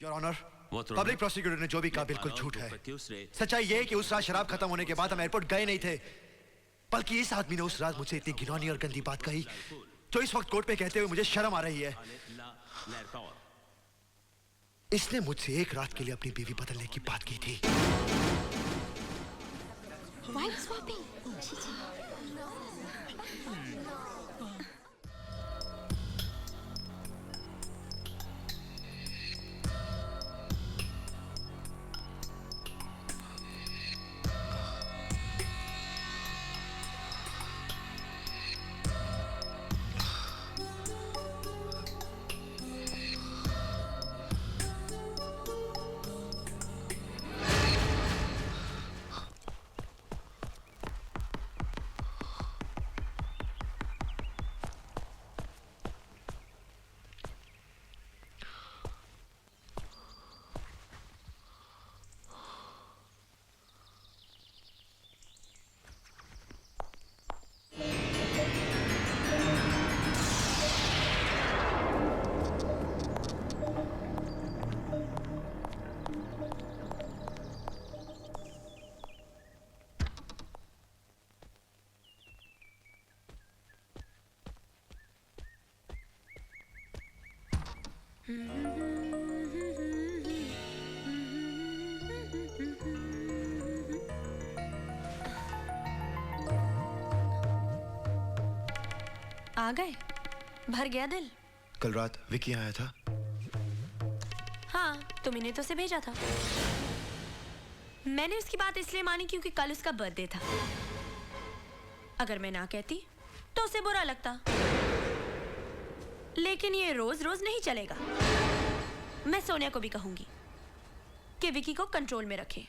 Your honour, public prosecutor ने जो भी कहा बिल्कुल झूठ है। सच्चाई ये है कि उस रात शराब खत्म होने के बाद हम एयरपोर्ट गए नहीं थे, बल्कि इस आदमी ने उस रात मुझसे इतनी घिनौनी और गंदी बात कही जो इस वक्त कोर्ट में कहते हुए मुझे शर्म आ रही है। इसने मुझसे एक रात के लिए अपनी बीवी बदलने की बात की थी। Wife swapping. आ गए? भर गया दिल? कल रात विकी आया था। हाँ, तुमने तो उसे भेजा था। मैंने उसकी बात इसलिए मानी क्योंकि कल उसका बर्थडे था। अगर मैं ना कहती तो उसे बुरा लगता, लेकिन ये रोज रोज नहीं चलेगा। मैं सोनिया को भी कहूंगी कि विकी को कंट्रोल में रखे।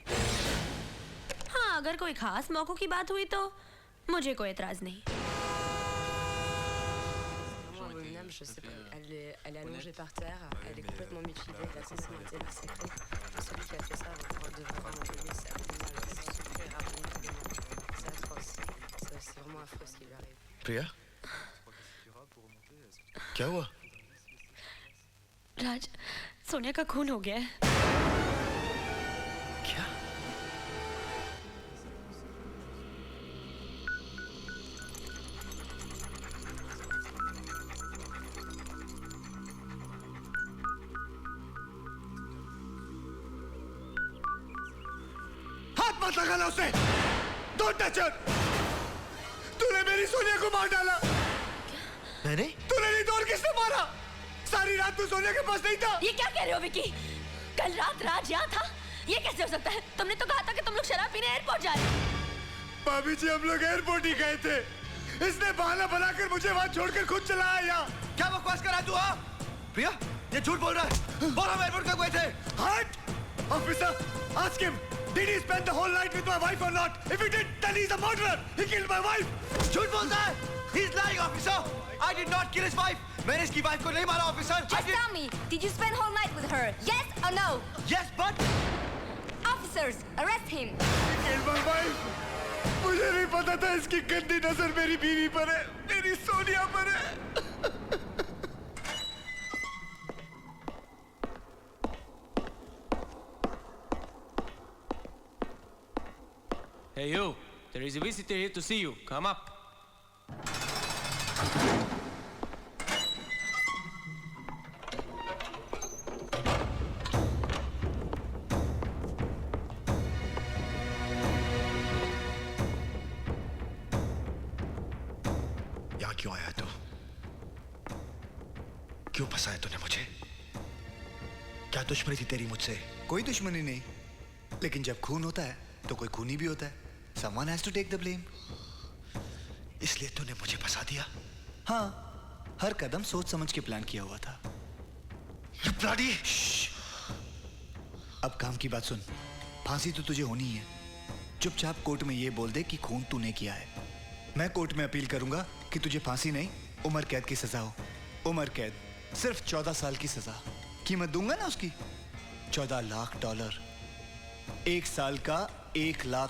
हाँ, अगर कोई खास मौकों की बात हुई तो मुझे कोई एतराज नहीं। Je sais pas, elle est allongée par terre, elle est complètement mutilée, elle a ses seins intersectés. Celui qui a fait ça devrait vraiment payer, c'est abominable, c'est super abominable. C'est atroce, c'est vraiment affreux ce qui lui arrive. प्रिया, क्या हुआ? राज, सोनिया का खून हो गया है। क्या? मत लगाना उसे! Don't touch her! तूने मेरी सोनिया को मार डाला। मैंने? तूने नहीं तो और किसने मारा? सारी रात तू सोनिया के पास नहीं था। ये क्या कह रहे हो विकी? कल रात राज यहाँ था? ये कैसे हो सकता है? तुमने तो कहा था कि तुम लोग शराब पीने एयरपोर्ट जा रहे हो। भाभी जी, हम लोग एयरपोर्ट ही गए थे। इसने बहाना बनाकर मुझे वहाँ छोड़कर खुद चला आया। क्या बकवास कर रहा तू? हाँ प्रिया, ये झूठ बोल रहा है। बोल हम एयरपोर्ट कब गए थे? हट! Officer, ask him. Did he spend the whole night with my wife or not? If he did, then he's a murderer. He killed my wife. झूठ बोलता है. He's lying, officer. I did not kill his wife. मैंने इसकी wife को नहीं मारा, officer. Just tell me, did you spend whole night with her? Yes or no? Yes, but Officers, arrest him. He killed my wife. मुझे नहीं पता था इसकी गंदी नजर मेरी बीवी पर है, मेरी सोनिया पर है. Hey you, there is a visitor here to see you. Come up. यहाँ क्यों आया तू? क्यों फंसाया तूने मुझे? क्या दुश्मनी थी तेरी मुझसे? कोई दुश्मनी नहीं, लेकिन जब खून होता है तो कोई खूनी भी होता है। Someone has to take the blame. इसलिए तूने मुझे फंसा दिया? हाँ, हर कदम सोच समझ के प्लान किया हुआ था। You bloody! अब काम की बात सुन। फांसी तो तुझे होनी ही है। चुपचाप कोर्ट में ये बोल दे कि खून तूने किया है। मैं कोर्ट में अपील करूंगा कि तुझे फांसी नहीं, उम्र कैद की सजा हो। उम्र कैद, सिर्फ 14 साल की सजा। कीमत दूंगा ना उसकी, $14 लाख। 1 साल का $1 लाख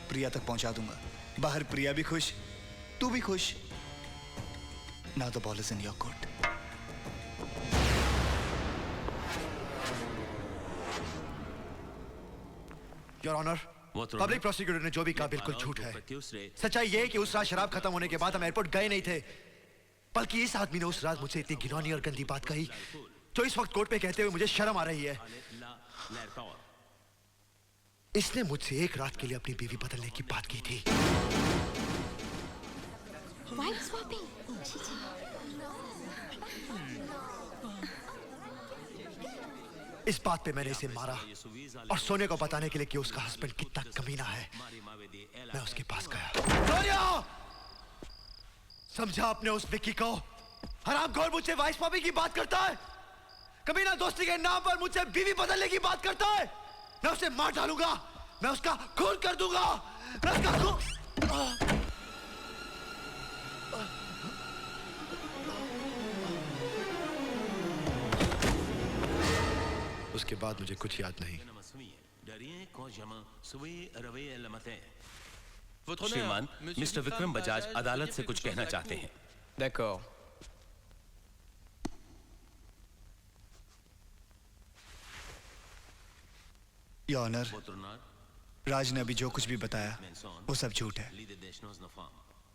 प्रिया तक पहुंचा दूंगा। बाहर प्रिया भी खुश, तू भी खुश। Now the ball is in your court. Your honour, वो तो पब्लिक प्रोसिक्यूटर ने जो भी कहा बिल्कुल झूठ है। सच्चाई ये है कि उस रात शराब खत्म होने के बाद हम एयरपोर्ट गए नहीं थे, बल्कि इस आदमी ने उस रात मुझसे इतनी घिनौनी और गंदी बात कही जो इस वक्त कोर्ट में कहते हुए मुझे शर्म आ रही है। इसने मुझसे एक रात के लिए अपनी बीवी बदलने की बात की थी। Wife swapping. इस बात पे मैंने इसे मारा और सोनिया को बताने के लिए कि उसका हस्बैंड कितना कमीना है, मैं उसके पास गया। सोनिया! समझा आपने उस विक्की को? हरामखोर मुझसे वाइफ स्वैपिंग की बात करता है, कमीना दोस्ती के नाम पर मुझसे बीवी बदलने की बात करता है। मैं उसे मार डालूंगा, मैं उसका खून कर दूंगा, मैं उसका खून। उसके बाद मुझे कुछ याद नहीं। श्रीमान, मिस्टर विक्रम बजाज अदालत से कुछ कहना चाहते हैं। D'accord. योर ऑनर, राज ने अभी जो कुछ भी बताया वो सब झूठ है।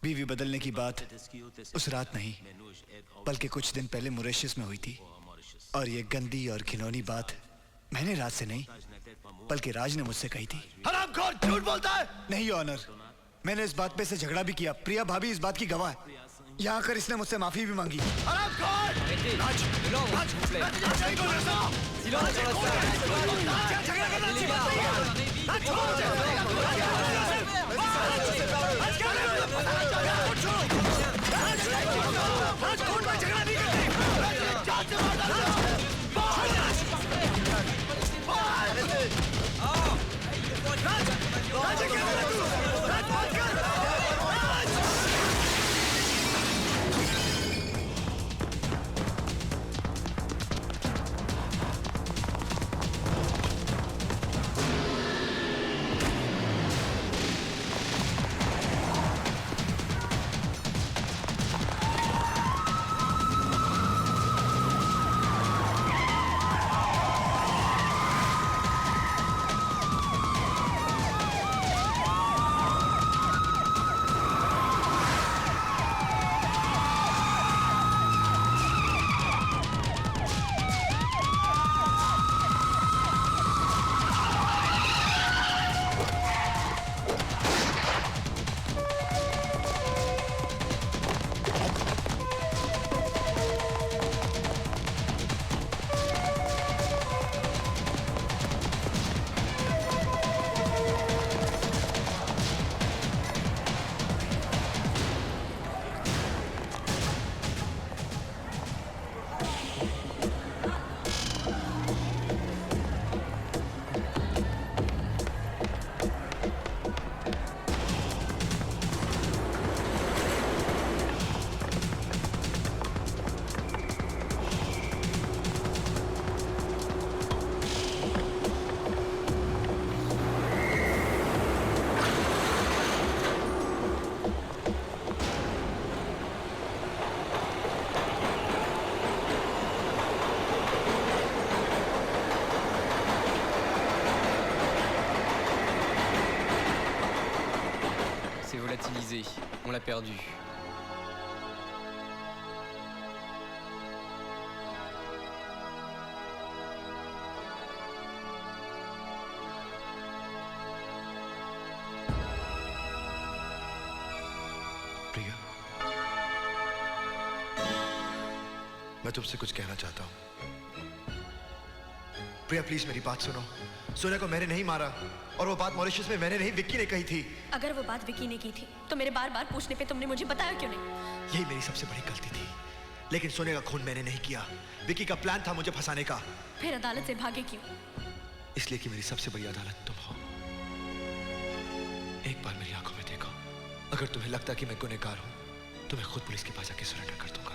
बीवी बदलने की बात उस रात नहीं बल्कि कुछ दिन पहले मॉरिशस में हुई थी, और ये गंदी और घिनौनी बात मैंने राज से नहीं बल्कि राज ने मुझसे कही थी। हरामखोर झूठ बोलता है। नहीं योर ऑनर, मैंने इस बात पे से झगड़ा भी किया। प्रिया भाभी इस बात की गवाह है। यहाँ आकर इसने मुझसे माफी भी मांगी। हरामखोर! राज! राज! मैं तुझे नहीं बोल रहा था। क्या झगड़ा करना अच्छी बात नहीं है। राज, छोड़ मुझे। राज, कोर्ट में झगड़ा नहीं करते। जान से मार डालूंगा। राज! राज, क्या कर रहा है तू? राज, बात कर। राज! On l'a perdu. प्रिया, मैं तुमसे कुछ कहना चाहता हूँ। प्रिया प्लीज मेरी बात सुनो। सोनिया को मैंने नहीं मारा, और वो बात मॉरिशस में मैंने नहीं विक्की ने कही थी। अगर वो बात विक्की ने की थी तो मेरे बार बार पूछने पे तुमने मुझे बताया क्यों नहीं? यही मेरी सबसे बड़ी गलती थी, लेकिन सोनिया का खून मैंने नहीं किया। विक्की का प्लान था मुझे फंसाने का। फिर अदालत से भागे क्यों? इसलिए कि मेरी सबसे बड़ी अदालत तुम हो। एक बार मेरी आंखों में देखो, अगर तुम्हें लगता कि मैं गुनहगार हूं तो मैं खुद पुलिस के पास जाके सरेंडर कर दूंगा।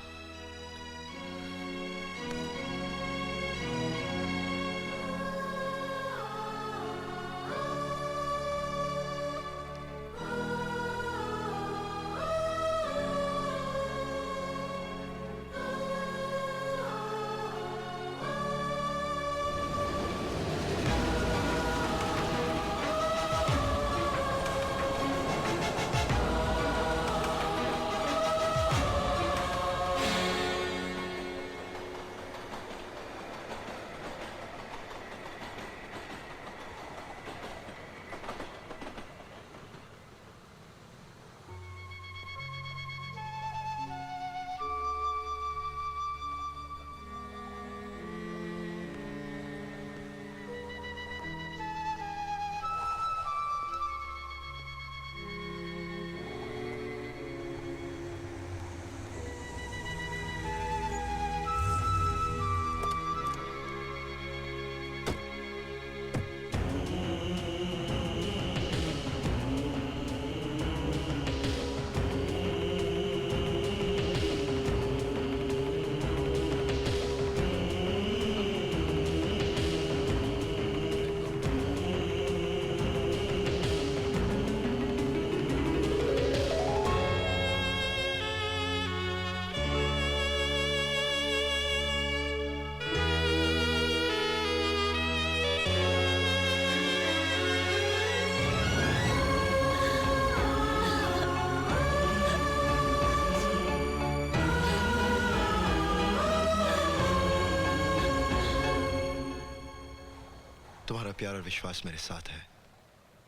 तुम्हारा प्यार और विश्वास मेरे साथ है।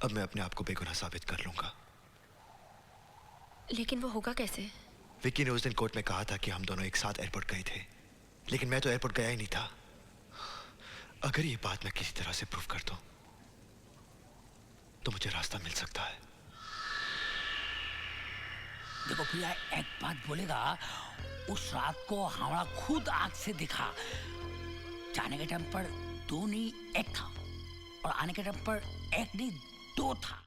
अब मैं अपने आप को बेगुनाह साबित कर लूंगा। लेकिन वो होगा कैसे? विक्की ने उस दिन कोर्ट में कहा था कि हम दोनों एक साथ एयरपोर्ट गए थे, लेकिन मैं तो एयरपोर्ट गया ही नहीं था। अगर ये बात मैं किसी तरह से प्रूव कर दूं, तो मुझे रास्ता मिल सकता है। देखो प्रिया, एक बात बोलेगा, उस रात को हमारा खुद आंख से दिखा। जाने के टाइम पर 2 नहीं 1 था, और आने के टाइम पर 1 नहीं 2 था।